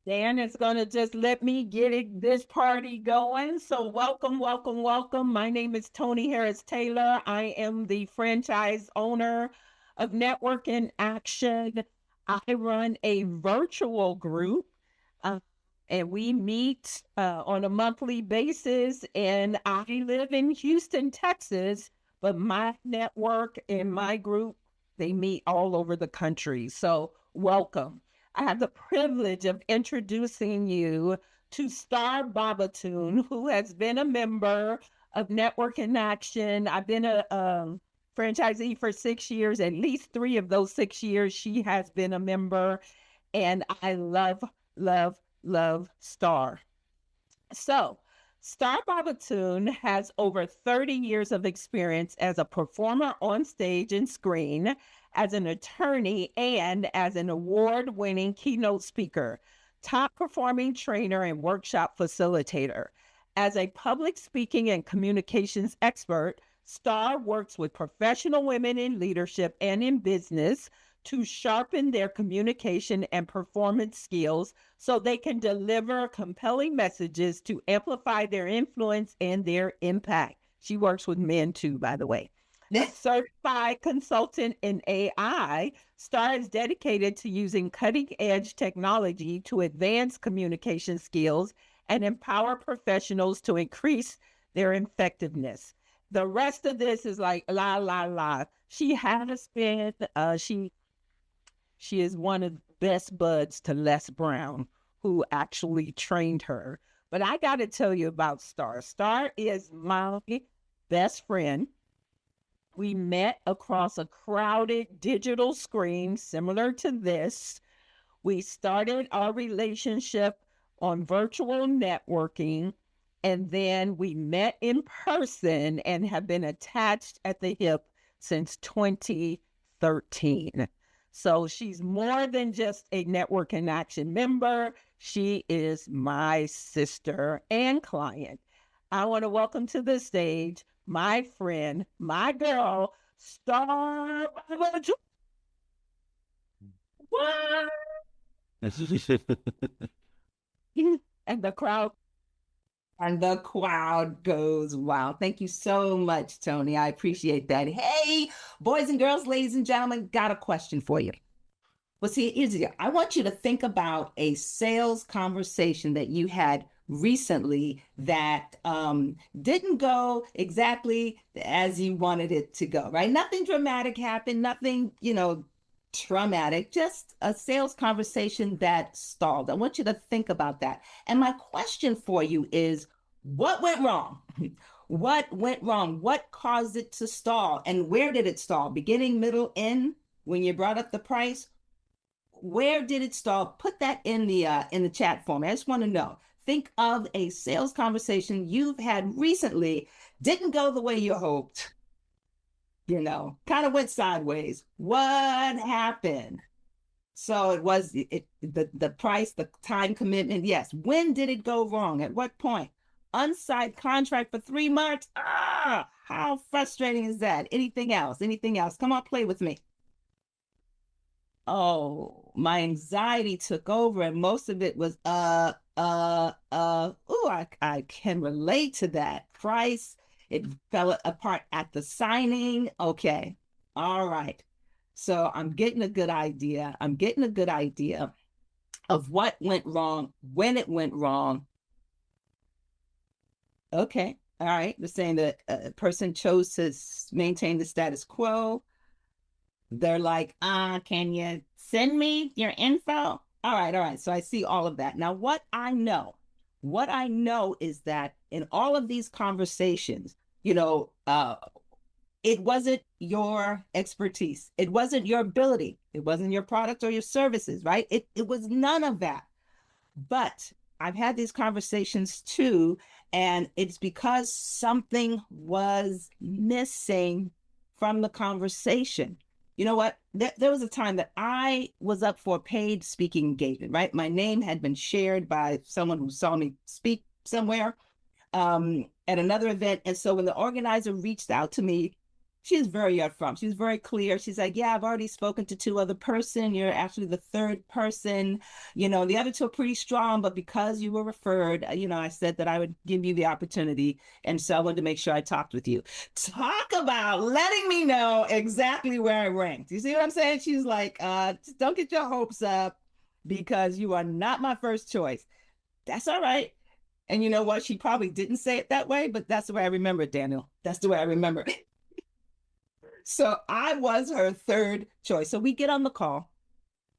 Dan is going to just let me get this party going. So, welcome, welcome, welcome. My name is Tony Harris Taylor. I am the franchise owner of Network in Action. I run a virtual group, uh, and we meet on a monthly basis. And I live in Houston, Texas, but my network and my group, they meet all over the country. So, welcome. I have the privilege of introducing you to Star Bobatoon, who has been a member of Network in Action. I've been a franchisee for 6 years. At least 3 of those 6 years, she has been a member. And I love, love, love Star. So, Star Bobatoon has over 30 years of experience as a performer on stage and screen, as an attorney, and as an award winning keynote speaker, top performing trainer, and workshop facilitator. As a public speaking and communications expert, Star works with professional women in leadership and in business to sharpen their communication and performance skills so they can deliver compelling messages to amplify their influence and their impact. She works with men too, by the way. A certified consultant in AI, Star is dedicated to using cutting edge technology to advance communication skills and empower professionals to increase their effectiveness. The rest of this is like la la la. She has been she is one of the best buds to Les Brown, who actually trained her. But I got to tell you about Star. Star is my best friend. We met across a crowded digital screen similar to this. We started our relationship on virtual networking, and then we met in person and have been attached at the hip since 2013. So she's more than just a Network in Action member. She is my sister and client. I want to welcome to the stage my friend, my girl, Star Bobatoon. What? And the crowd goes wow. Thank you so much, Tony. I appreciate that. Hey, boys and girls, ladies and gentlemen, got a question for you. Well, see, here's the deal. I want you to think about a sales conversation that you had recently that didn't go exactly as you wanted it to go, right? Nothing dramatic happened, nothing, traumatic, just a sales conversation that stalled. I want you to think about that. And my question for you is, what went wrong? What went wrong? What caused it to stall? And where did it stall? Beginning, middle, end? When you brought up the price, where did it stall? Put that in the chat for me. I just want to know. Think of a sales conversation you've had recently, didn't go the way you hoped, kind of went sideways. What happened? So it was the price, the time commitment. Yes. When did it go wrong? At what point? Unsigned contract for 3 months. How frustrating is that? Anything else? Anything else? Come on, play with me. Oh, my anxiety took over, and most of it was I can relate to that. Price, it fell apart at the signing. Okay. All right. So I'm getting a good idea. I'm getting a good idea of what went wrong, when it went wrong. Okay. All right. They're saying that a person chose to maintain the status quo. They're like, can you send me your info? All right, all right. So I see all of that. Now, what I know is that in all of these conversations, it wasn't your expertise. It wasn't your ability. It wasn't your product or your services, right? It was none of that. But I've had these conversations too, and it's because something was missing from the conversation. You know what? There was a time that I was up for a paid speaking engagement, right? My name had been shared by someone who saw me speak somewhere at another event. And so when the organizer reached out to me She's very upfront. She's very clear. She's like, yeah, I've already spoken to two other person. You're actually the third person. The other two are pretty strong, but because you were referred, I said that I would give you the opportunity. And so I wanted to make sure I talked with you. Talk about letting me know exactly where I ranked. You see what I'm saying? She's like, don't get your hopes up because you are not my first choice. That's all right. And you know what? She probably didn't say it that way, but that's the way I remember it, Daniel. That's the way I remember it. So I was her third choice. So we get on the call.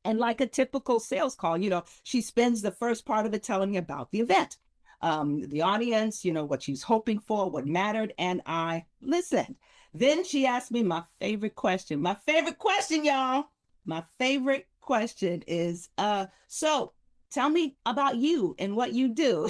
And like a typical sales call, she spends the first part of it telling me about the event, the audience, what she's hoping for, what mattered. And I listened. Then she asked me my favorite question. My favorite question, y'all. My favorite question is, so tell me about you and what you do.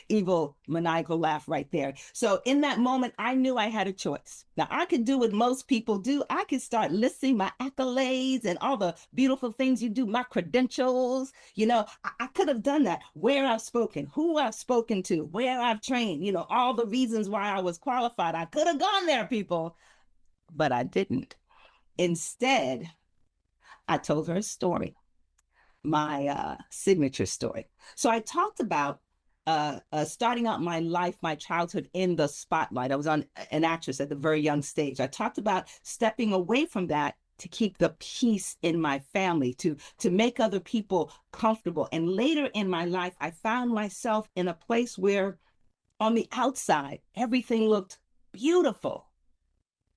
Evil maniacal laugh right there. So in that moment, I knew I had a choice. Now I could do what most people do. I could start listing my accolades and all the beautiful things you do, my credentials. I could have done that. Where I've spoken, who I've spoken to, where I've trained, all the reasons why I was qualified. I could have gone there, people, but I didn't. Instead, I told her a story, my signature story. So I talked about starting out my life, my childhood in the spotlight. I was an actress at the very young stage. I talked about stepping away from that to keep the peace in my family, to make other people comfortable. And later in my life, I found myself in a place where on the outside, everything looked beautiful.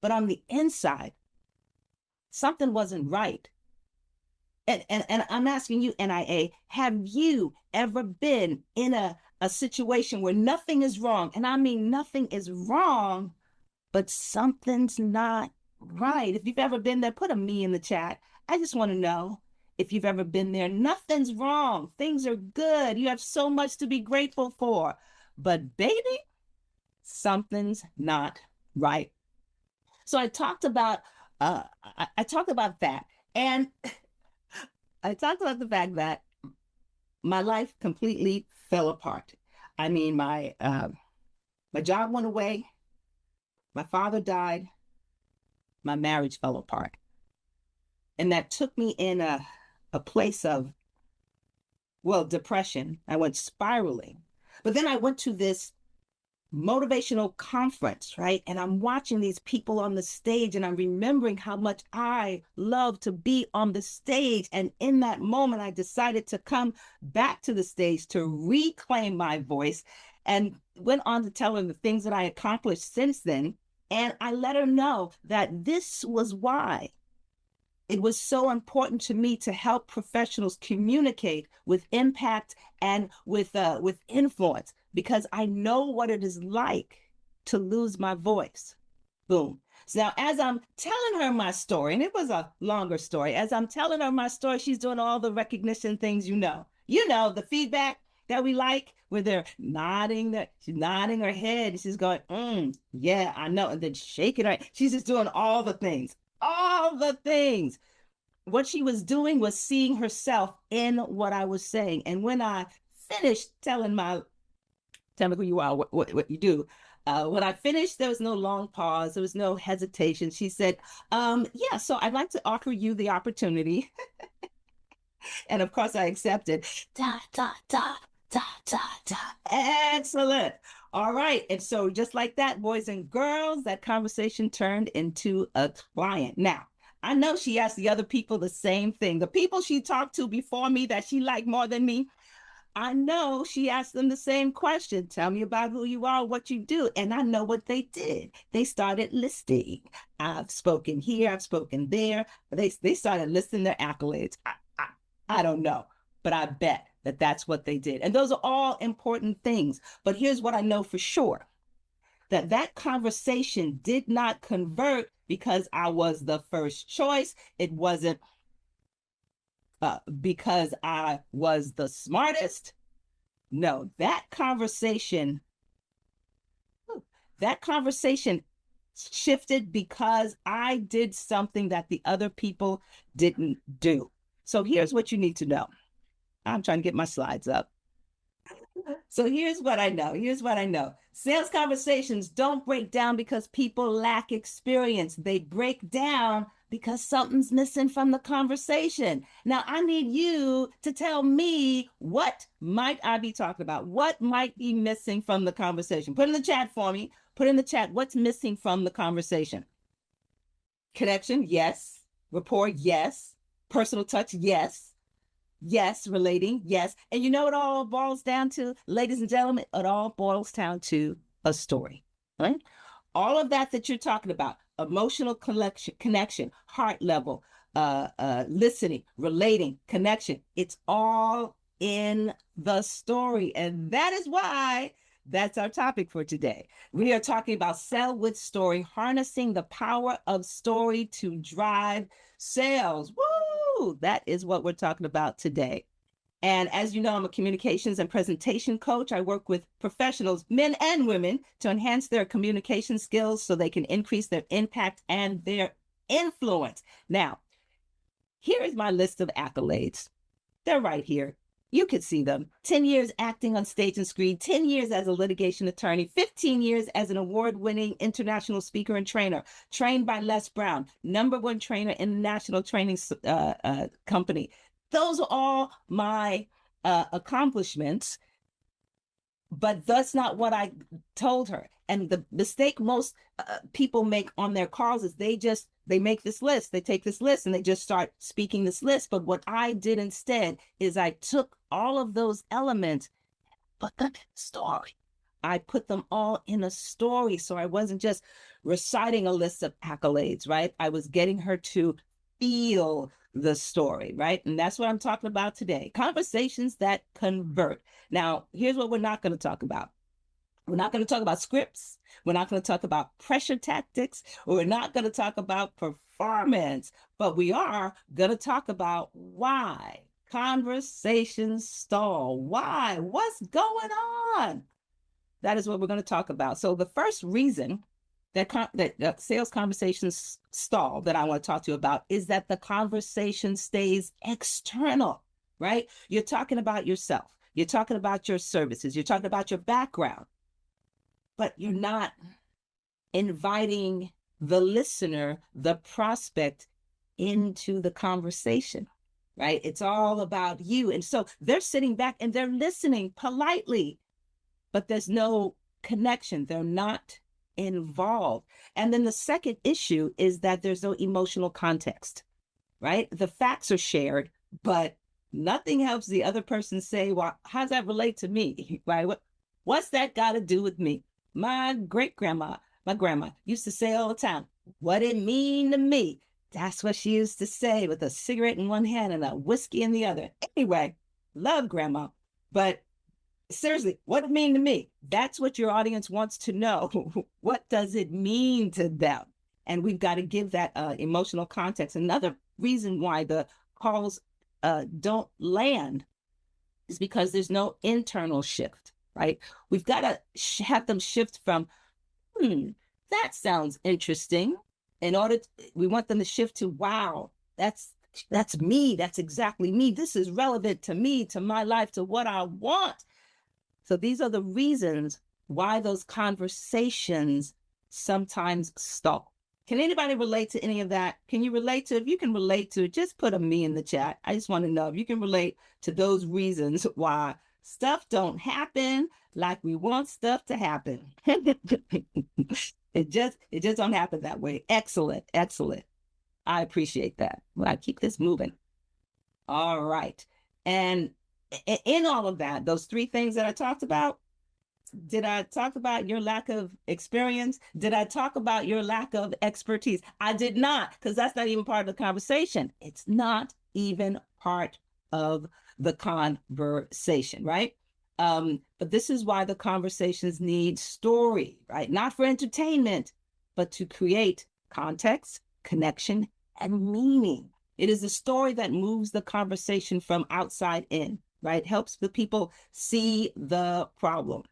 But on the inside, something wasn't right. And I'm asking you, NIA, have you ever been in a situation where nothing is wrong? And I mean, nothing is wrong, but something's not right. If you've ever been there, put a me in the chat. I just want to know if you've ever been there. Nothing's wrong. Things are good. You have so much to be grateful for. But baby, something's not right. So I talked about that. And I talked about the fact that my life completely fell apart. I mean, my job went away, my father died, my marriage fell apart. And that took me in a place of, depression. I went spiraling. But then I went to this motivational conference, right? And I'm watching these people on the stage and I'm remembering how much I love to be on the stage. And in that moment, I decided to come back to the stage to reclaim my voice and went on to tell her the things that I accomplished since then. And I let her know that this was why it was so important to me to help professionals communicate with impact and with influence, because I know what it is like to lose my voice. Boom. So now, as I'm telling her my story, and it was a longer story, as I'm telling her my story, she's doing all the recognition things, the feedback that we like, where they're she's nodding her head. She's going, yeah, I know. And then shaking her. She's just doing all the things. What she was doing was seeing herself in what I was saying. And when I finished tell me who you are, what you do. When I finished, there was no long pause. There was no hesitation. She said, yeah, so I'd like to offer you the opportunity. And of course I accepted. Da, da, da, da, da, da. Excellent. All right. And so just like that, boys and girls, that conversation turned into a client. Now, I know she asked the other people the same thing. The people she talked to before me that she liked more than me, I know she asked them the same question. Tell me about who you are, what you do. And I know what they did. They started listing. I've spoken here, I've spoken there. They started listing their accolades. I don't know, but I bet that that's what they did. And those are all important things. But here's what I know for sure, that conversation did not convert because I was the first choice. It wasn't because I was the smartest. No, that conversation shifted because I did something that the other people didn't do. So here's what you need to know. I'm trying to get my slides up. So here's what I know. Here's what I know. Sales conversations don't break down because people lack experience. They break down because something's missing from the conversation. Now, I need you to tell me, what might I be talking about? What might be missing from the conversation? Put in the chat for me. Put in the chat what's missing from the conversation. Connection, yes. Rapport, yes. Personal touch, yes. Yes, relating, yes. And you know what it all boils down to, ladies and gentlemen? It all boils down to a story, right? All of that you're talking about, emotional connection, heart level, listening, relating, connection, it's all in the story. And that is why that's our topic for today. We are talking about sell with story, harnessing the power of story to drive sales. Woo! That is what we're talking about today. And as you know, I'm a communications and presentation coach. I work with professionals, men and women, to enhance their communication skills so they can increase their impact and their influence. Now, here is my list of accolades. They're right here. You could see them. 10 years acting on stage and screen, 10 years as a litigation attorney, 15 years as an award-winning international speaker and trainer, trained by Les Brown, #1 trainer in the national training company. Those are all my accomplishments, but that's not what I told her. And the mistake most people make on their calls is they make this list, they take this list and they just start speaking this list. But what I did instead is I took all of those elements, put them in a story. I put them all in a story. So I wasn't just reciting a list of accolades, right? I was getting her to feel the story, right? And that's what I'm talking about today. Conversations that convert. Now, here's what we're not going to talk about. We're not going to talk about scripts. We're not going to talk about pressure tactics. We're not going to talk about performance, but we are going to talk about why conversations stall. Why? What's going on? That is what we're going to talk about. So the first reason that sales conversations stall that I want to talk to you about is that the conversation stays external, right? You're talking about yourself. You're talking about your services. You're talking about your background, but you're not inviting the listener, the prospect, into the conversation, right? It's all about you. And so they're sitting back and they're listening politely, but there's no connection. They're not involved. And then the second issue is that there's no emotional context, right? The facts are shared, but nothing helps the other person say, well, how does that relate to me, right? What's that got to do with me? My grandma used to say all the time, what it mean to me? That's what she used to say, with a cigarette in one hand and a whiskey in the other. Anyway, love grandma, but seriously, what it mean to me? That's what your audience wants to know. What does it mean to them? And we've got to give that emotional context. Another reason why the calls don't land is because there's no internal shift, right? We've got to have them shift from, that sounds interesting. We want them to shift to, wow, that's me. That's exactly me. This is relevant to me, to my life, to what I want. So these are the reasons why those conversations sometimes stall. Can anybody relate to any of that? Can you relate to, if you can relate to it, just put a me in the chat. I just want to know if you can relate to those reasons why stuff don't happen like we want stuff to happen. It just don't happen that way. Excellent. I appreciate that. Well, I keep this moving. All right. And in all of that, those three things that I talked about, did I talk about your lack of experience? Did I talk about your lack of expertise? I did not, because that's not even part of the conversation. It's not even part of the conversation, right? But this is why the conversations need story, right? Not for entertainment, but to create context, connection, and meaning. It is a story that moves the conversation from outside in, right? Helps the people see the problem.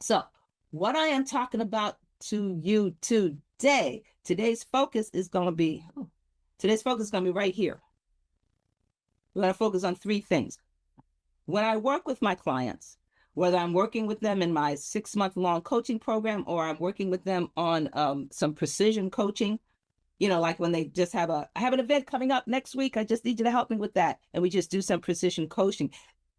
So what I am talking about to you today, today's focus is going to be right here. We're going to focus on three things. When I work with my clients, whether I'm working with them in my 6-month-long coaching program or I'm working with them on some precision coaching, like when they just I have an event coming up next week. I just need you to help me with that. And we just do some precision coaching.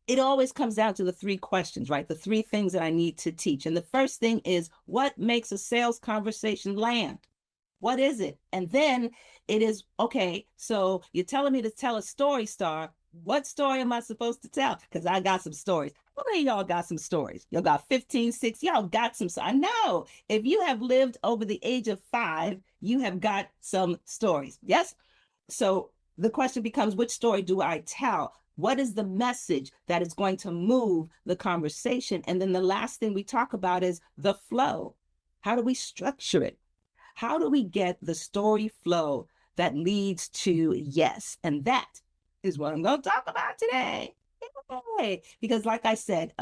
It always comes down to the 3 questions, right? The 3 things that I need to teach. And the first thing is, what makes a sales conversation land? What is it? And then it is, okay, so you're telling me to tell a story, Star. What story am I supposed to tell? Because I got some stories. How many of y'all got some stories? Y'all got 15, 6. Y'all got some. I know if you have lived over the age of 5, you have got some stories. Yes? So the question becomes, which story do I tell? What is the message that is going to move the conversation? And then the last thing we talk about is the flow. How do we structure it? How do we get the story flow that leads to yes? And that is what I'm going to talk about today. Yay. Because like I said,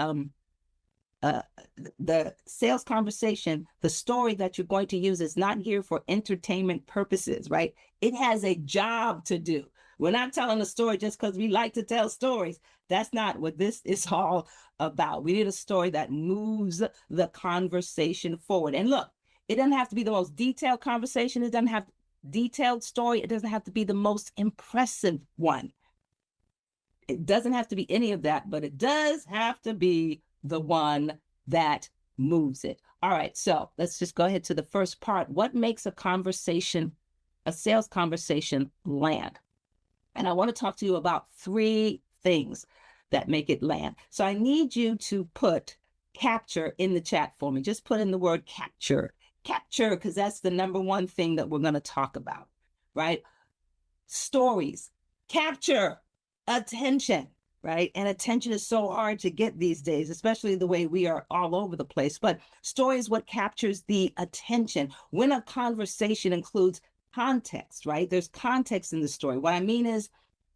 the sales conversation, the story that you're going to use is not here for entertainment purposes, right? It has a job to do. We're not telling a story just because we like to tell stories. That's not what this is all about. We need a story that moves the conversation forward. And look, it doesn't have to be the most detailed conversation. It doesn't have detailed story. It doesn't have to be the most impressive one. It doesn't have to be any of that, but it does have to be the one that moves it. All right, so let's just go ahead to the first part. What makes a sales conversation land? And I want to talk to you about 3 things that make it land. So I need you to put capture in the chat for me. Just put in the word capture, because that's the number 1 thing that we're going to talk about, right? Stories, capture, attention, right? And attention is so hard to get these days, especially the way we are all over the place. But story is what captures the attention. When a conversation includes context, right? There's context in the story. What I mean is,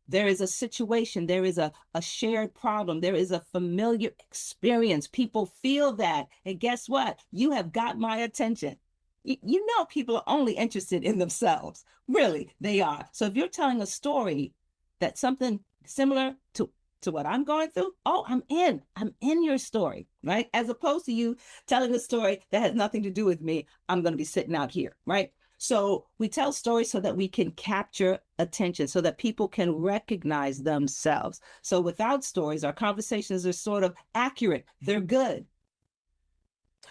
there is a situation, there is a shared problem, there is a familiar experience. People feel that. And guess what? You have got my attention. You know, people are only interested in themselves. Really, they are. So if you're telling a story that's something similar to what I'm going through, oh, I'm in your story, right? As opposed to you telling a story that has nothing to do with me, I'm going to be sitting out here, right? So we tell stories so that we can capture attention, so that people can recognize themselves. So without stories, our conversations are sort of accurate. They're good,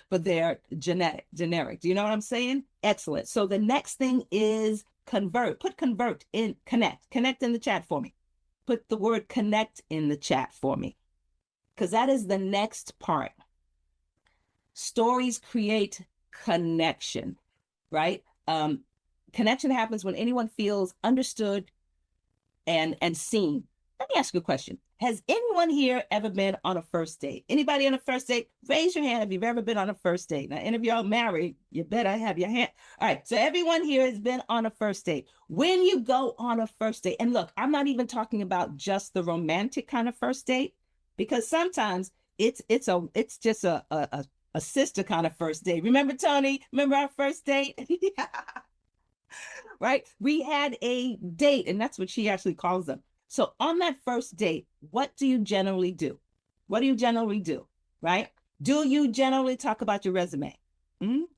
but they're generic. Do you know what I'm saying? Excellent. So the next thing is convert. Put convert in connect in the chat for me. Put the word connect in the chat for me, because that is the next part. Stories create connection, right? Connection happens when anyone feels understood and seen. Let me ask you a question. Has anyone here ever been on a first date? Anybody on a first date? Raise your hand if you've ever been on a first date. Now, any of y'all married, you better have your hand. All right, so everyone here has been on a first date. When you go on a first date, and look, I'm not even talking about just the romantic kind of first date, because sometimes it's just a sister kind of first date. Remember, Tony? Remember our first date? Right? We had a date, and that's what she actually calls them. So on that first date, what do you generally do? What do you generally do, right? Do you generally talk about your resume?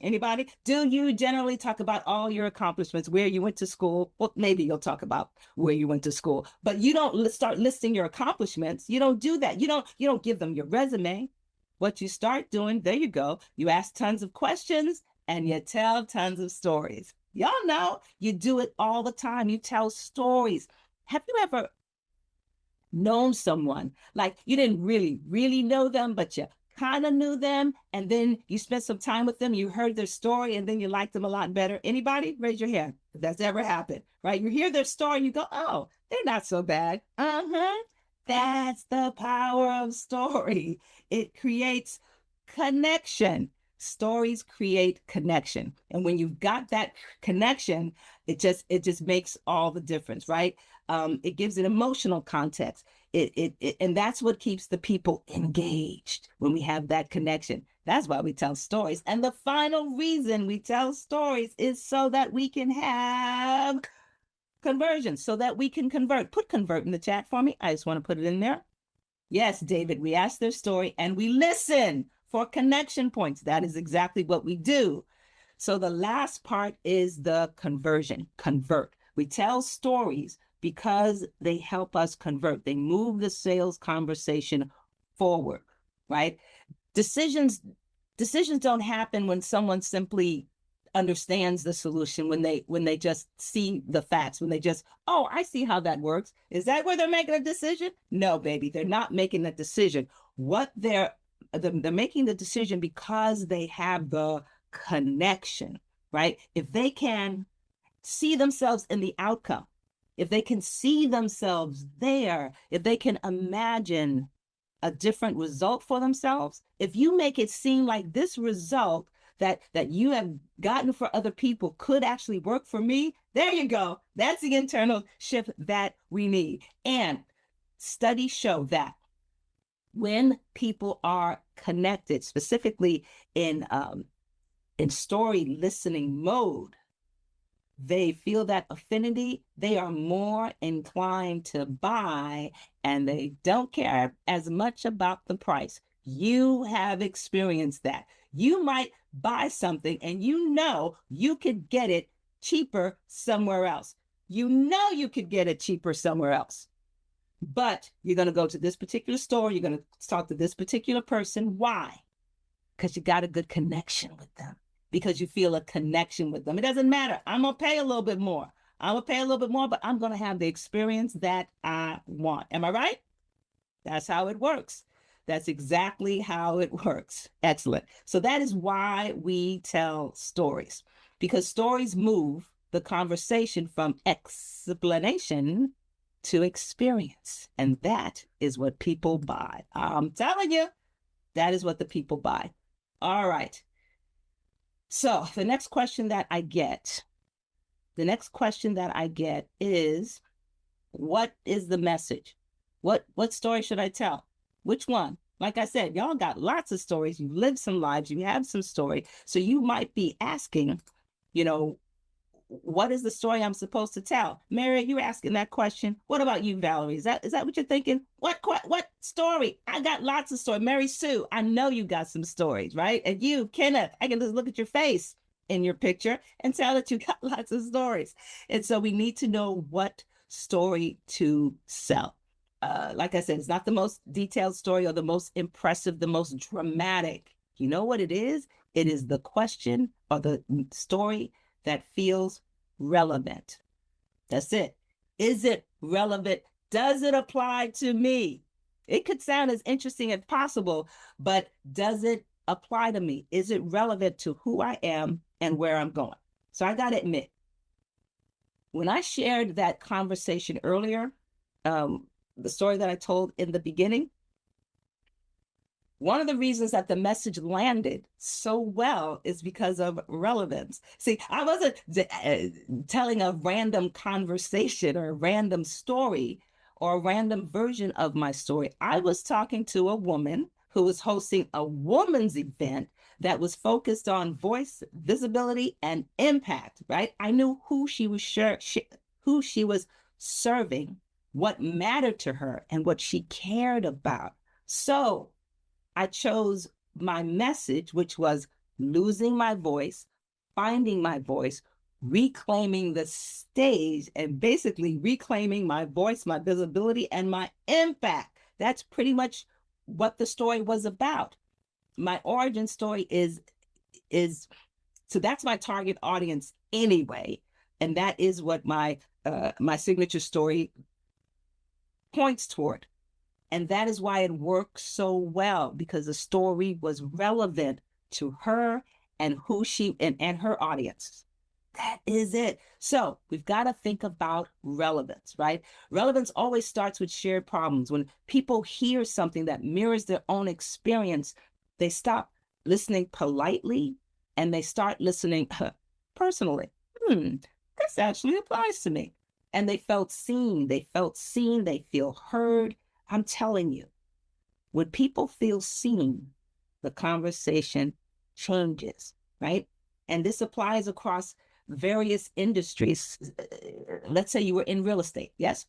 Anybody? Do you generally talk about all your accomplishments, where you went to school? Well, maybe you'll talk about where you went to school, but you don't start listing your accomplishments. You don't do that. You don't give them your resume. What you start doing, there you go. You ask tons of questions and you tell tons of stories. Y'all know you do it all the time. You tell stories. Have you ever known someone, like you didn't really know them, but you kind of knew them, and then you spent some time with them, you heard their story, and then you liked them a lot better? Anybody? Raise your hand if that's ever happened, right? You hear their story, you go, oh, they're not so bad. That's the power of story. It creates connection. Stories create connection. And when you've got that connection, it just makes all the difference, right? It gives an emotional context. And that's what keeps the people engaged, when we have that connection. That's why we tell stories. And the final reason we tell stories is so that we can have conversion, so that we can convert. Put convert in the chat for me. I just want to put it in there. Yes, David, we ask their story and we listen for connection points. That is exactly what we do. So the last part is the conversion, convert. We tell stories because they help us convert. They move the sales conversation forward, right? Decisions don't happen when someone simply understands the solution, when they just see the facts, when they just, oh, I see how that works. Is that where they're making a decision? No, baby, they're not making a decision. What they're making the decision because they have the connection, right? If they can see themselves in the outcome, if they can see themselves there, if they can imagine a different result for themselves, if you make it seem like this result that you have gotten for other people could actually work for me, there you go. That's the internal shift that we need. And studies show that when people are connected, specifically in story listening mode, they feel that affinity, they are more inclined to buy, and they don't care as much about the price. You have experienced that. You might buy something and you know you could get it cheaper somewhere else. You know you could get it cheaper somewhere else. But you're going to go to this particular store, you're going to talk to this particular person. Why? Because you got a good connection with them, because you feel a connection with them. It doesn't matter. I'm going to pay a little bit more. I'm going to pay a little bit more, but I'm going to have the experience that I want. Am I right? That's how it works. That's exactly how it works. Excellent. So that is why we tell stories, because stories move the conversation from explanation to experience. And that is what people buy. I'm telling you, that is what the people buy. All right. So the next question that I get is, what is the message? What story should I tell? Which one? Like I said, y'all got lots of stories. You've lived some lives. You have some story. So you might be asking, what is the story I'm supposed to tell? Mary, you were asking that question. What about you, Valerie? Is that what you're thinking? What story? I got lots of stories. Mary Sue, I know you got some stories, right? And you, Kenneth, I can just look at your face in your picture and tell that you got lots of stories. And so we need to know what story to sell. Like I said, it's not the most detailed story or the most impressive, the most dramatic. You know what it is? It is the question or the story that feels relevant. That's it. Is it relevant? Does it apply to me? It could sound as interesting as possible, but does it apply to me? Is it relevant to who I am and where I'm going? So I got to admit, when I shared that conversation earlier, the story that I told in the beginning, one of the reasons that the message landed so well is because of relevance. See, I wasn't telling a random conversation or a random story or a random version of my story. I was talking to a woman who was hosting a woman's event that was focused on voice, visibility, and impact, right? I knew who she was who she was serving, what mattered to her, and what she cared about. So I chose my message, which was losing my voice, finding my voice, reclaiming the stage, and basically reclaiming my voice, my visibility, and my impact. That's pretty much what the story was about. My origin story is so that's my target audience anyway, and that is what my signature story points toward. And that is why it works so well, because the story was relevant to her and who she and her audience. That is it. So we've got to think about relevance, right? Relevance always starts with shared problems. When people hear something that mirrors their own experience, they stop listening politely and they start listening personally. This actually applies to me. And they felt seen. They feel heard. I'm telling you, when people feel seen, the conversation changes, right? And this applies across various industries. Let's say you were in real estate, yes?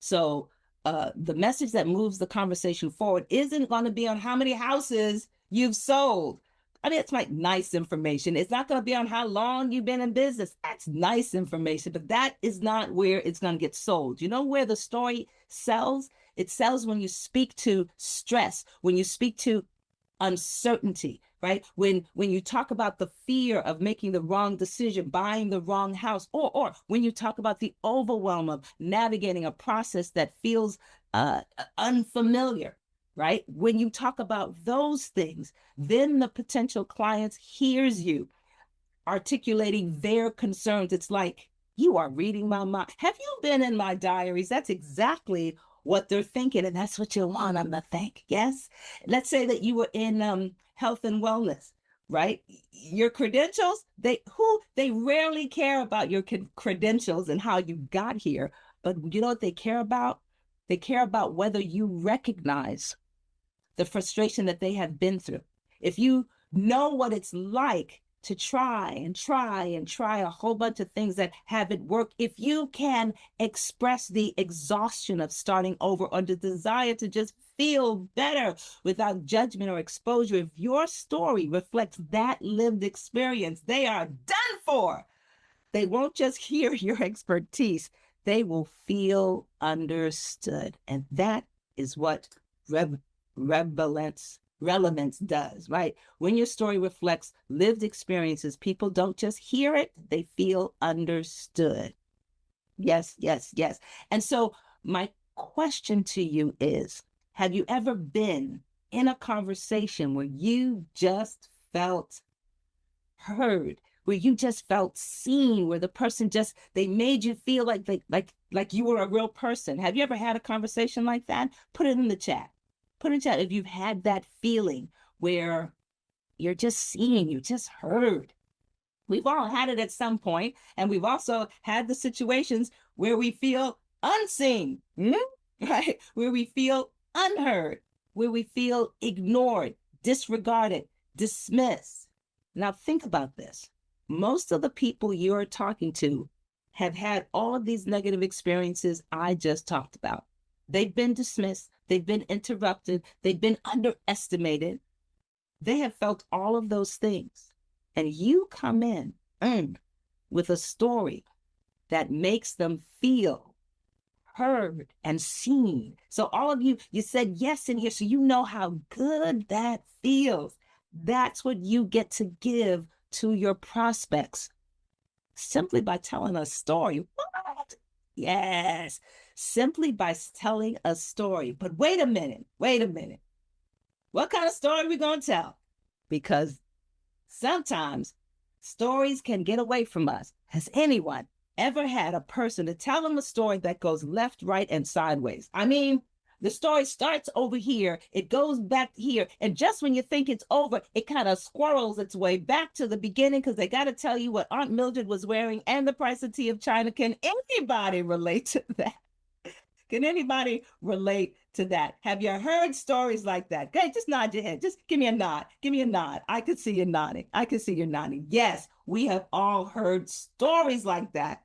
So the message that moves the conversation forward isn't going to be on how many houses you've sold. I mean, it's like nice information. It's not going to be on how long you've been in business. That's nice information, but that is not where it's going to get sold. You know where the story sells? It sells when you speak to stress, when you speak to uncertainty, right? When you talk about the fear of making the wrong decision, buying the wrong house, or when you talk about the overwhelm of navigating a process that feels unfamiliar, right? When you talk about those things, then the potential clients hears you articulating their concerns. It's like, you are reading my mind. Have you been in my diaries? That's exactly what they're thinking, and that's what you want them to think. Yes. Let's say that you were in health and wellness, right? Your credentials, they rarely care about your credentials and how you got here, but you know what they care about? They care about whether you recognize the frustration that they have been through. If you know what it's like to try and try and try a whole bunch of things that haven't worked, if you can express the exhaustion of starting over or the desire to just feel better without judgment or exposure, if your story reflects that lived experience, they are done for. They won't just hear your expertise, they will feel understood. And that is what relevance does, right? When your story reflects lived experiences, people don't just hear it, they feel understood. Yes, yes, yes. And so my question to you is, have you ever been in a conversation where you just felt heard, where you just felt seen, where the person just, they made you feel like you were a real person? Have you ever had a conversation like that? Put it in the chat. Put in chat if you've had that feeling where you're just seen, you just heard. We've all had it at some point, and we've also had the situations where we feel unseen, right? Where we feel unheard, where we feel ignored, disregarded, dismissed. Now think about this. Most of the people you're talking to have had all of these negative experiences I just talked about. They've been dismissed, they've been interrupted, they've been underestimated. They have felt all of those things. And you come in with a story that makes them feel heard and seen. So all of you said yes in here, so you know how good that feels. That's what you get to give to your prospects simply by telling a story. What? Yes, simply by telling a story. But wait a minute. What kind of story are we going to tell? Because sometimes stories can get away from us. Has anyone ever had a person to tell them a story that goes left, right, and sideways? I mean, the story starts over here, it goes back here, and just when you think it's over, it kind of squirrels its way back to the beginning because they got to tell you what Aunt Mildred was wearing and the price of tea of China. Can anybody relate to that? Can anybody relate to that? Have you heard stories like that? Okay, just nod your head. Just give me a nod. Give me a nod. I could see you nodding. I could see you nodding. Yes, we have all heard stories like that.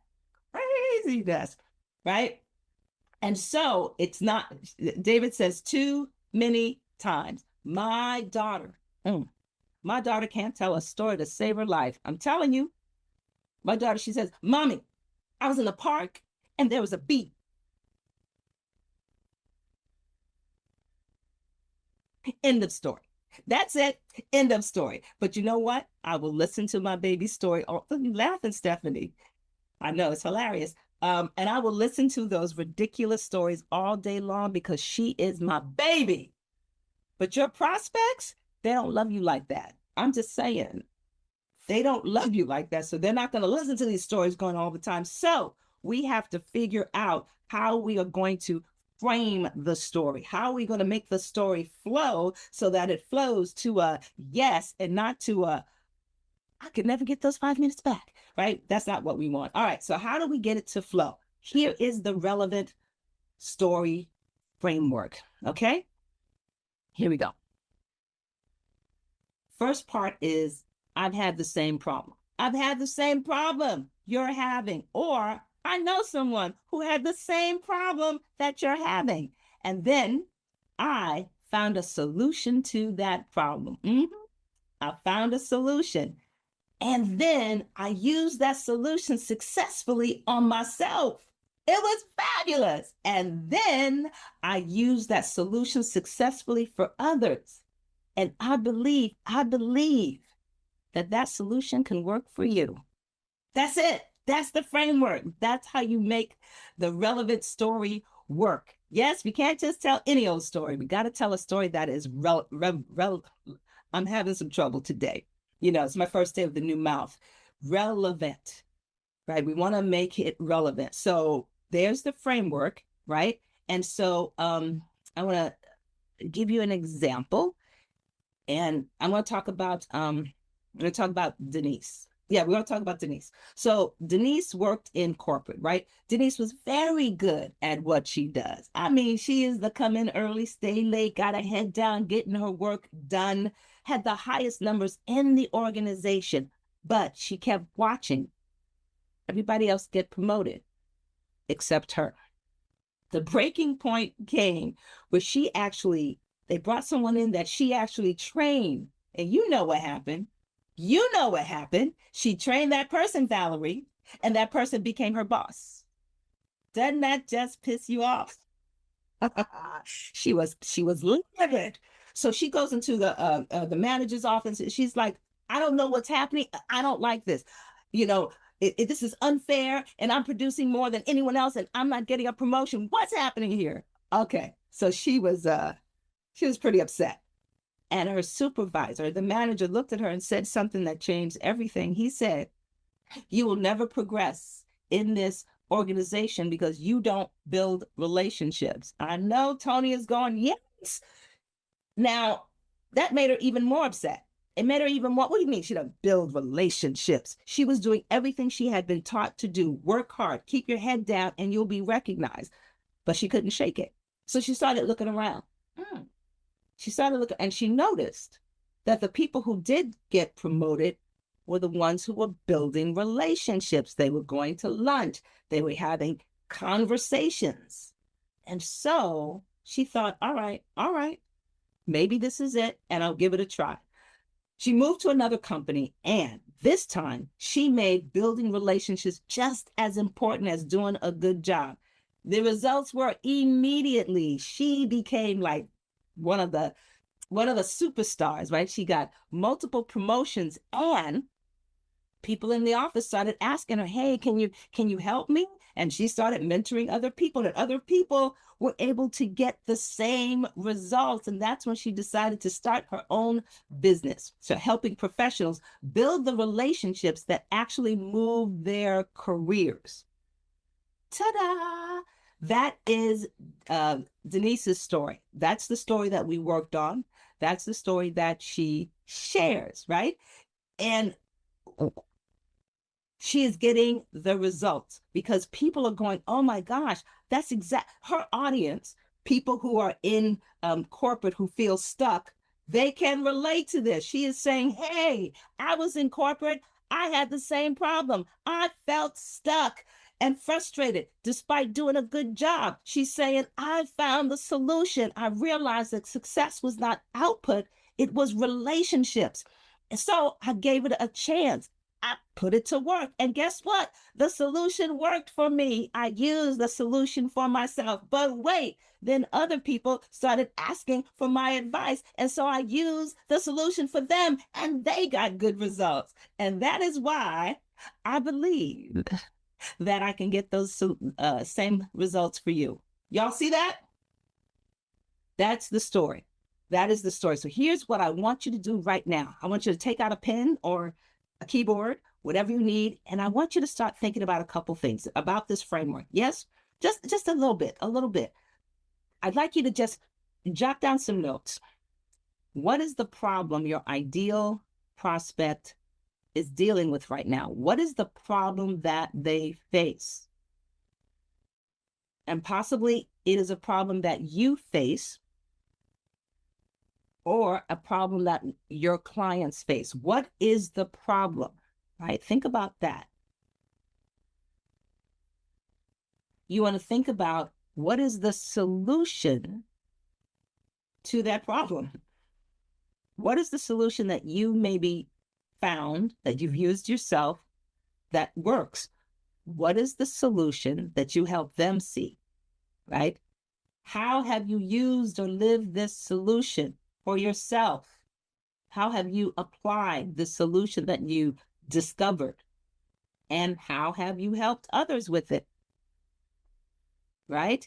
Craziness, right? And so it's not, David says too many times, my daughter can't tell a story to save her life. I'm telling you, my daughter, she says, Mommy, I was in the park and there was a bee. End of story. That's it. End of story. But you know what? I will listen to my baby's story. Oh, you're laughing, Stephanie. I know, it's hilarious. And I will listen to those ridiculous stories all day long because she is my baby. But your prospects, they don't love you like that. I'm just saying. They don't love you like that. So they're not going to listen to these stories going all the time. So we have to figure out how we are going to frame the story. How are we going to make the story flow so that it flows to a yes and not to a I could never get those 5 minutes back, right? That's not what we want. All right, so how do we get it to flow? Here is the relevant story framework, okay? Here we go. First part is, I've had the same problem. I've had the same problem you're having, or I know someone who had the same problem that you're having. And then I found a solution to that problem. I found a solution. And then I used that solution successfully on myself. It was fabulous. And then I used that solution successfully for others. And I believe that that solution can work for you. That's it. That's the framework. That's how you make the relevant story work. Yes, we can't just tell any old story. We got to tell a story that is I'm having some trouble today. You know, it's my first day of the new mouth. Relevant, right? We want to make it relevant. So there's the framework, right? And so I want to give you an example, and I'm going to talk about Denise. Yeah, we're going to talk about Denise. So Denise worked in corporate, right? Denise was very good at what she does. I mean, she is the come in early, stay late, got her head down, getting her work done, had the highest numbers in the organization, but she kept watching everybody else get promoted except her. The breaking point came where they brought someone in that she actually trained. And you know what happened. You know what happened. She trained that person, Valerie, and that person became her boss. Doesn't that just piss you off? she was livid. So she goes into the manager's office. And she's like, I don't know what's happening. I don't like this. You know, this is unfair, and I'm producing more than anyone else, and I'm not getting a promotion. What's happening here? Okay, so she was pretty upset. And her supervisor, the manager, looked at her and said something that changed everything. He said, you will never progress in this organization because you don't build relationships. I know Tony is going, yes. Now, that made her even more upset. It made her even more, what do you mean she doesn't build relationships? She was doing everything she had been taught to do. Work hard, keep your head down, and you'll be recognized. But she couldn't shake it. So she started looking around. She started looking, and she noticed that the people who did get promoted were the ones who were building relationships. They were going to lunch. They were having conversations. And so she thought, all right, maybe this is it, and I'll give it a try. She moved to another company, and this time she made building relationships just as important as doing a good job. The results were immediately. She became like one of the superstars, right? She got multiple promotions, and people in the office started asking her, hey, can you help me? And she started mentoring other people, and other people were able to get the same results. And that's when she decided to start her own business. So helping professionals build the relationships that actually move their careers. Ta-da! That is Denise's story. That's the story that we worked on. That's the story that she shares, right? And she is getting the results because people are going, oh my gosh, that's her audience. People who are in corporate who feel stuck, they can relate to this. She is saying, hey, I was in corporate. I had the same problem. I felt stuck and frustrated despite doing a good job. She's saying, I found the solution. I realized that success was not output, it was relationships. And so I gave it a chance. I put it to work. And guess what? The solution worked for me. I used the solution for myself. But wait, then other people started asking for my advice. And so I used the solution for them, and they got good results. And that is why I believe that I can get those same results for you. Y'all see that? That's the story. That is the story. So here's what I want you to do right now. I want you to take out a pen or a keyboard, whatever you need, and I want you to start thinking about a couple things about this framework. Yes, just a little bit. I'd like you to just jot down some notes. What is the problem your ideal prospect is dealing with right now? What is the problem that they face? And possibly it is a problem that you face or a problem that your clients face. What is the problem, right? Think about that. you want to think about what is the solution to that problem? What is the solution that you maybe found that you've used yourself that works? What is the solution that you help them see, right? How have you used or lived this solution for yourself? How have you applied the solution that you discovered? And how have you helped others with it? Right?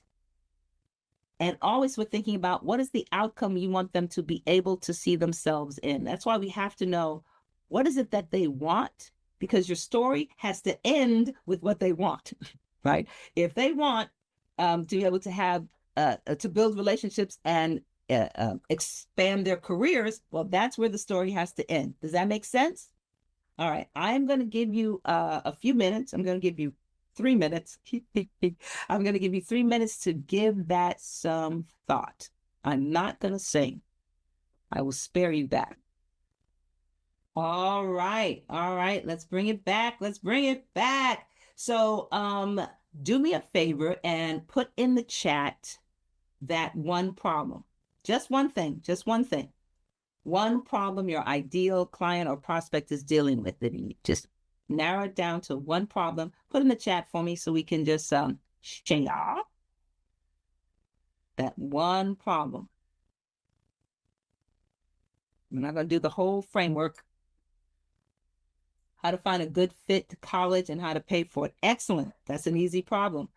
And always we're thinking about what is the outcome you want them to be able to see themselves in. That's why we have to know what is it that they want, because your story has to end with what they want, right? If they want to be able to have to build relationships and expand their careers, well, that's where the story has to end. Does that make sense? All right, I'm going to give you a few minutes. I'm going to give you 3 minutes. I'm going to give you 3 minutes to give that some thought. I'm not going to sing. I will spare you that. All right. All right. Let's bring it back. Let's bring it back. So, do me a favor and put in the chat that one problem. Just one thing. Just one thing. One problem your ideal client or prospect is dealing with. Just narrow it down to one problem. Put in the chat for me so we can just share that one problem. We're not going to do the whole framework. How to find a good fit to college and how to pay for it. Excellent. That's an easy problem.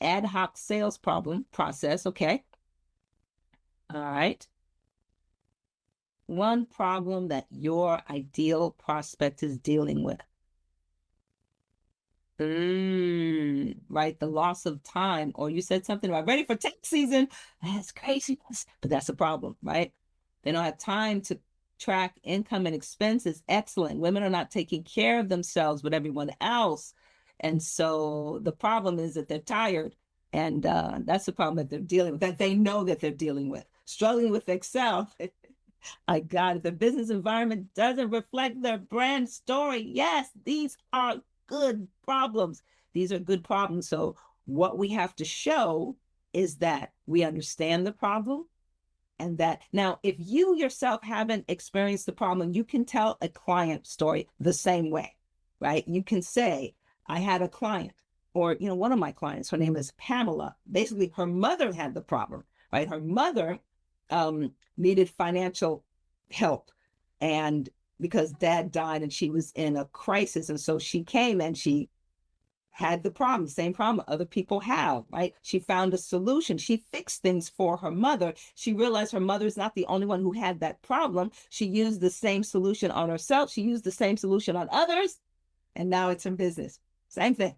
Ad hoc sales problem process. Okay. All right. One problem that your ideal prospect is dealing with. Right. The loss of time, or you said something about ready for tax season. That's craziness, but that's a problem, right? They don't have time to track income and expenses. Excellent. Women are not taking care of themselves with everyone else. And so the problem is that they're tired. And that's the problem that they're dealing with, that they know that they're dealing with. Struggling with Excel. I got it. The business environment doesn't reflect their brand story. Yes, these are good problems. These are good problems. So what we have to show is that we understand the problem, and that now, if you yourself haven't experienced the problem, you can tell a client story the same way, right? You can say, I had a client, or, one of my clients, her name is Pamela. Basically, her mother had the problem, right? Her mother needed financial help. And because dad died and she was in a crisis. And so she came and she had the problem, same problem other people have, right? She found a solution. She fixed things for her mother. She realized her mother is not the only one who had that problem. She used the same solution on herself. She used the same solution on others. And now it's in business. Same thing,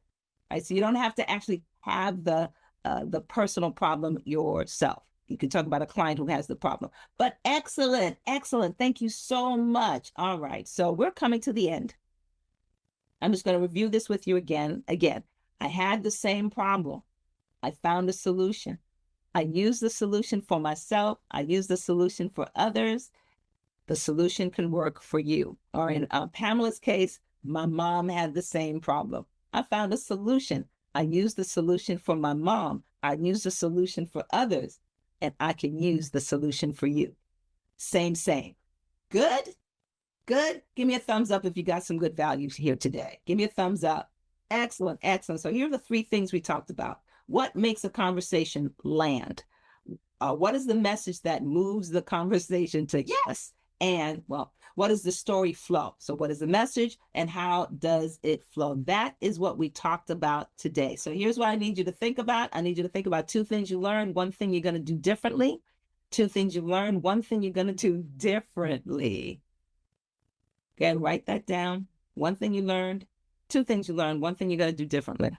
right? So you don't have to actually have the personal problem yourself. You can talk about a client who has the problem. But excellent, excellent. Thank you so much. All right. So we're coming to the end. I'm just going to review this with you again. I had the same problem. I found a solution. I used the solution for myself. I used the solution for others. The solution can work for you. Or in Pamela's case, my mom had the same problem. I found a solution. I used the solution for my mom. I used the solution for others. And I can use the solution for you. Same. Good? Good. Give me a thumbs up if you got some good values here today. Give me a thumbs up. Excellent. So here are the 3 things we talked about. What makes a conversation land? What is the message that moves the conversation to yes? And, well, what is the story flow? So what is the message and how does it flow? That is what we talked about today. So here's what I need you to think about. I need you to think about 2 things you learned, 1 thing you're going to do differently. 2 things you learned, 1 thing you're going to do differently. Okay, write that down. 1 thing you learned, 2 things you learned, 1 thing you're going to do differently.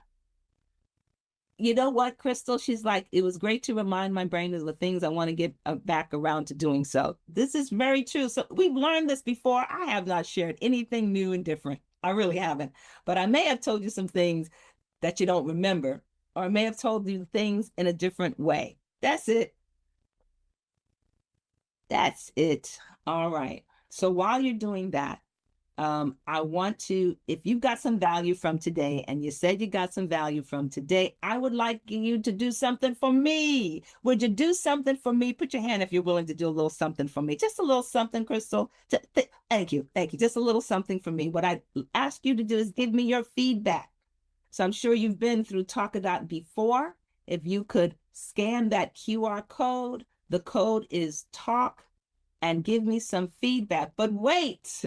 You know what, Crystal? She's like, it was great to remind my brain of the things I want to get back around to doing. So this is very true. So we've learned this before. I have not shared anything new and different. I really haven't. But I may have told you some things that you don't remember, or I may have told you things in a different way. That's it. All right. So while you're doing that, I want to, if you've got some value from today and you said you got some value from today, I would like you to do something for me. Would you do something for me? Put your hand if you're willing to do a little something for me. Just a little something, Crystal. Thank you. Thank you. Just a little something for me. What I ask you to do is give me your feedback. So I'm sure you've been through Talkadot before. If you could scan that QR code, the code is talk, and give me some feedback. But wait.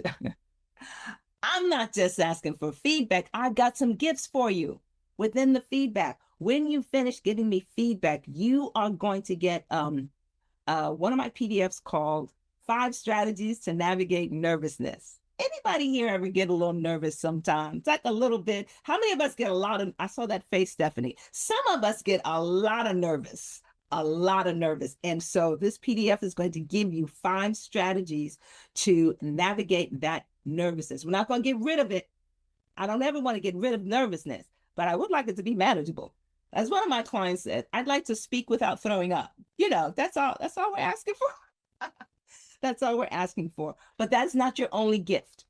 I'm not just asking for feedback. I've got some gifts for you within the feedback. When you finish giving me feedback, you are going to get one of my PDFs called 5 Strategies to Navigate Nervousness. Anybody here ever get a little nervous sometimes? Like a little bit. How many of us get a lot of, I saw that face, Stephanie. Some of us get a lot of nervous. A lot of nervous. And so this PDF is going to give you 5 strategies to navigate that nervousness. We're not going to get rid of it. I don't ever want to get rid of nervousness, but I would like it to be manageable. As one of my clients said, I'd like to speak without throwing up. You know, that's all we're asking for. That's all we're asking for. But that's not your only gift.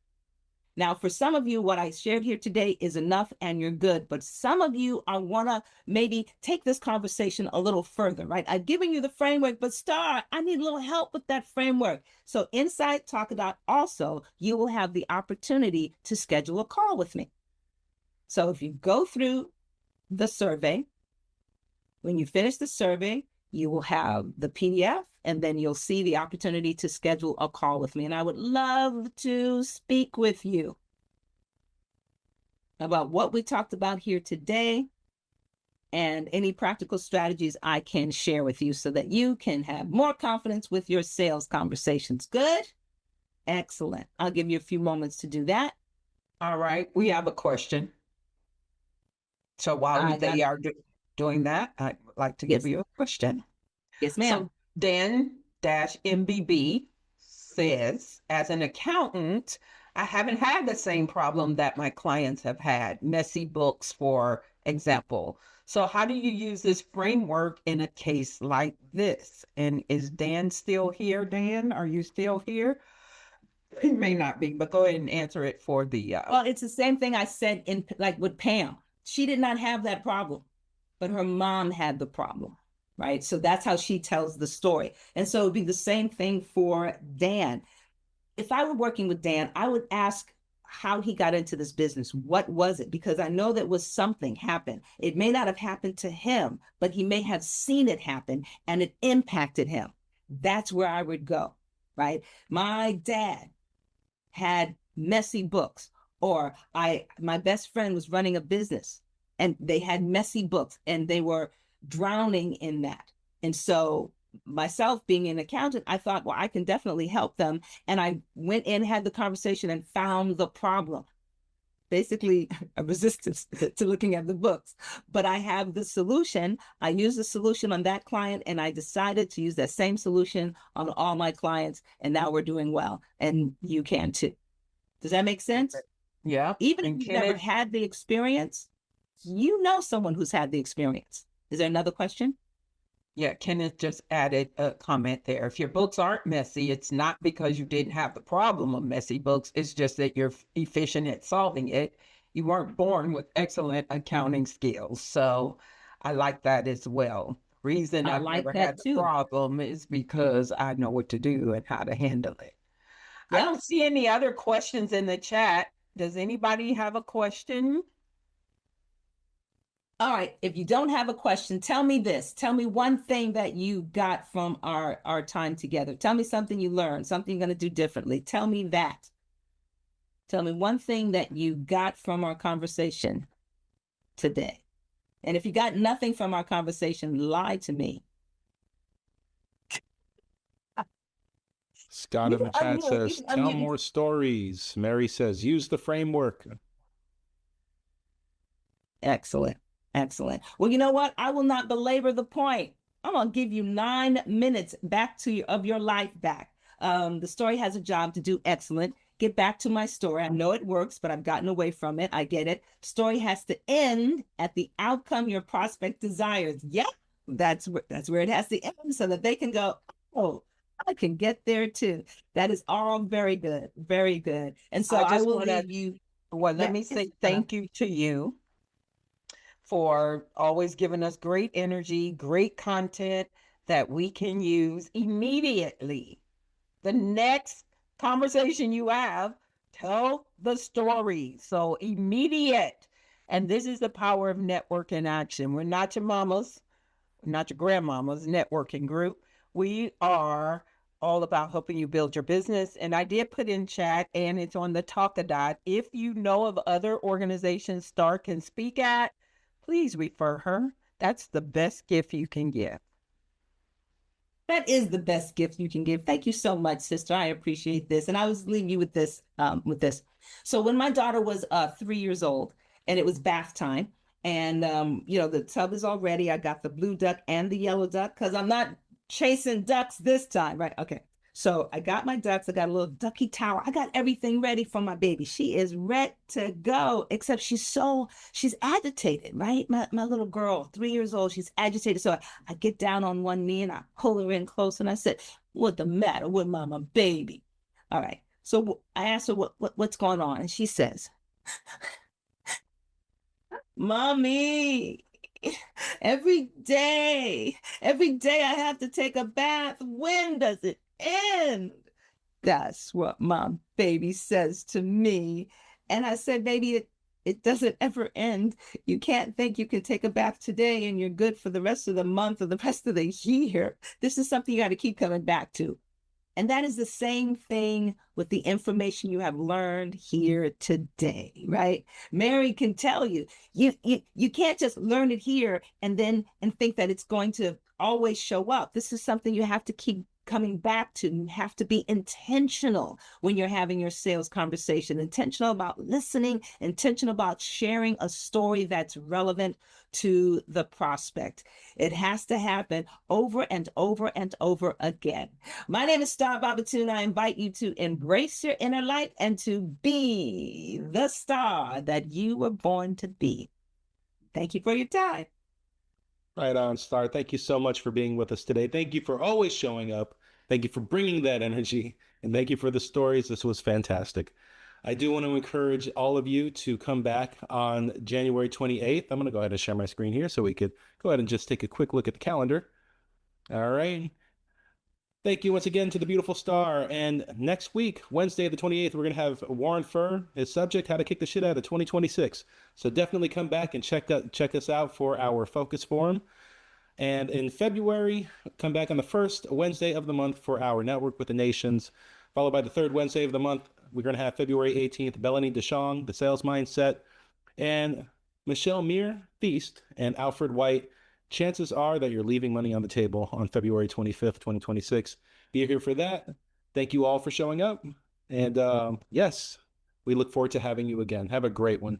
Now, for some of you, what I shared here today is enough and you're good. But some of you, I want to maybe take this conversation a little further, right? I've given you the framework, but Star, I need a little help with that framework. So inside Talkadot also, you will have the opportunity to schedule a call with me. So if you go through the survey, when you finish the survey, you will have the PDF, and then you'll see the opportunity to schedule a call with me. And I would love to speak with you about what we talked about here today and any practical strategies I can share with you so that you can have more confidence with your sales conversations. Good? Excellent. I'll give you a few moments to do that. All right. We have a question. So while they are doing that, I'd like to give you a question. Yes, ma'am. So Dan-MBB says, as an accountant, I haven't had the same problem that my clients have had, messy books, for example. So how do you use this framework in a case like this? And is Dan still here? Dan, are you still here? He may not be, but go ahead and answer it for the... Well, it's the same thing I said in like with Pam. She did not have that problem, but her mom had the problem, right? So that's how she tells the story. And so it'd be the same thing for Dan. If I were working with Dan, I would ask how he got into this business. What was it? Because I know that was something happened. It may not have happened to him, but he may have seen it happen and it impacted him. That's where I would go, right? My dad had messy books, or my best friend was running a business and they had messy books and they were drowning in that. And so myself being an accountant, I thought, well, I can definitely help them. And I went in, had the conversation and found the problem. Basically a resistance to looking at the books, but I have the solution. I used the solution on that client and I decided to use that same solution on all my clients. And now we're doing well, and you can too. Does that make sense? Yeah. Even if you've never had the experience, you know someone who's had the experience. Is there another question? Yeah, Kenneth just added a comment there. If your books aren't messy, it's not because you didn't have the problem of messy books. It's just that you're efficient at solving it. You weren't born with excellent accounting skills. So I like that as well. Reason I've never had the problem is because I know what to do and how to handle it. Yeah. I don't see any other questions in the chat. Does anybody have a question? All right. If you don't have a question, tell me this. Tell me one thing that you got from our time together. Tell me something you learned, something you're going to do differently. Tell me that. Tell me one thing that you got from our conversation today. And if you got nothing from our conversation, lie to me. Scott in the chat says, tell more stories. Mary says, use the framework. Excellent. Excellent. Well, you know what? I will not belabor the point. I'm going to give you 9 minutes back of your life back. The story has a job to do. Excellent. Get back to my story. I know it works, but I've gotten away from it. I get it. Story has to end at the outcome your prospect desires. Yep. That's where it has to end so that they can go, oh, I can get there too. That is all very good. Very good. And so I I just will wanna- leave you. Well, let me say thank you to you for always giving us great energy, great content that we can use immediately. The next conversation you have, tell the story. So immediate. And this is the power of network in action. We're not your mamas, not your grandmama's networking group. We are all about helping you build your business. And I did put in chat, and it's on the Talkadot. If you know of other organizations Star can speak at, please refer her. That's the best gift you can give. That is the best gift you can give. Thank you so much, sister. I appreciate this. And I was leaving you with this, So when my daughter was 3 years old and it was bath time, and the tub is all ready. I got the blue duck and the yellow duck because I'm not chasing ducks this time, right? Okay. So I got my ducks. I got a little ducky tower. I got everything ready for my baby. She is ready to go, except she's agitated, right? My little girl, 3 years old, she's agitated. So I get down on one knee and I pull her in close and I said, "What the matter with mama, baby?" All right. So I asked her what's going on. And she says, "Mommy, every day I have to take a bath. When does it end?" That's what my baby says to me. And I said, "Baby, it doesn't ever end. You can't think you can take a bath today and you're good for the rest of the month or the rest of the year. This is something you got to keep coming back to." And that is the same thing with the information you have learned here today, right? Mary can tell you, you can't just learn it here and think that it's going to always show up. This is something you have to keep coming back to. You have to be intentional when you're having your sales conversation, intentional about listening, intentional about sharing a story that's relevant to the prospect. It has to happen over and over and over again. My name is Star Bobatoon. I invite you to embrace your inner light and to be the star that you were born to be. Thank you for your time. Right on, Star. Thank you so much for being with us today. Thank you for always showing up. Thank you for bringing that energy. And thank you for the stories. This was fantastic. I do want to encourage all of you to come back on January 28th. I'm going to go ahead and share my screen here so we could go ahead and just take a quick look at the calendar. All right. Thank you once again to the beautiful Star. And next week, Wednesday, the 28th, we're going to have Warren Furr. His subject, how to kick the shit out of 2026. So definitely come back and check us out for our focus forum. And in February, come back on the first Wednesday of the month for our Network with the Nations. Followed by the third Wednesday of the month, we're going to have February 18th, Bellany DeShong, The Sales Mindset, and Michelle Meir Feast and Alfred White. Chances are that you're leaving money on the table on February 25th, 2026. Be here for that. Thank you all for showing up. And yes, we look forward to having you again. Have a great one.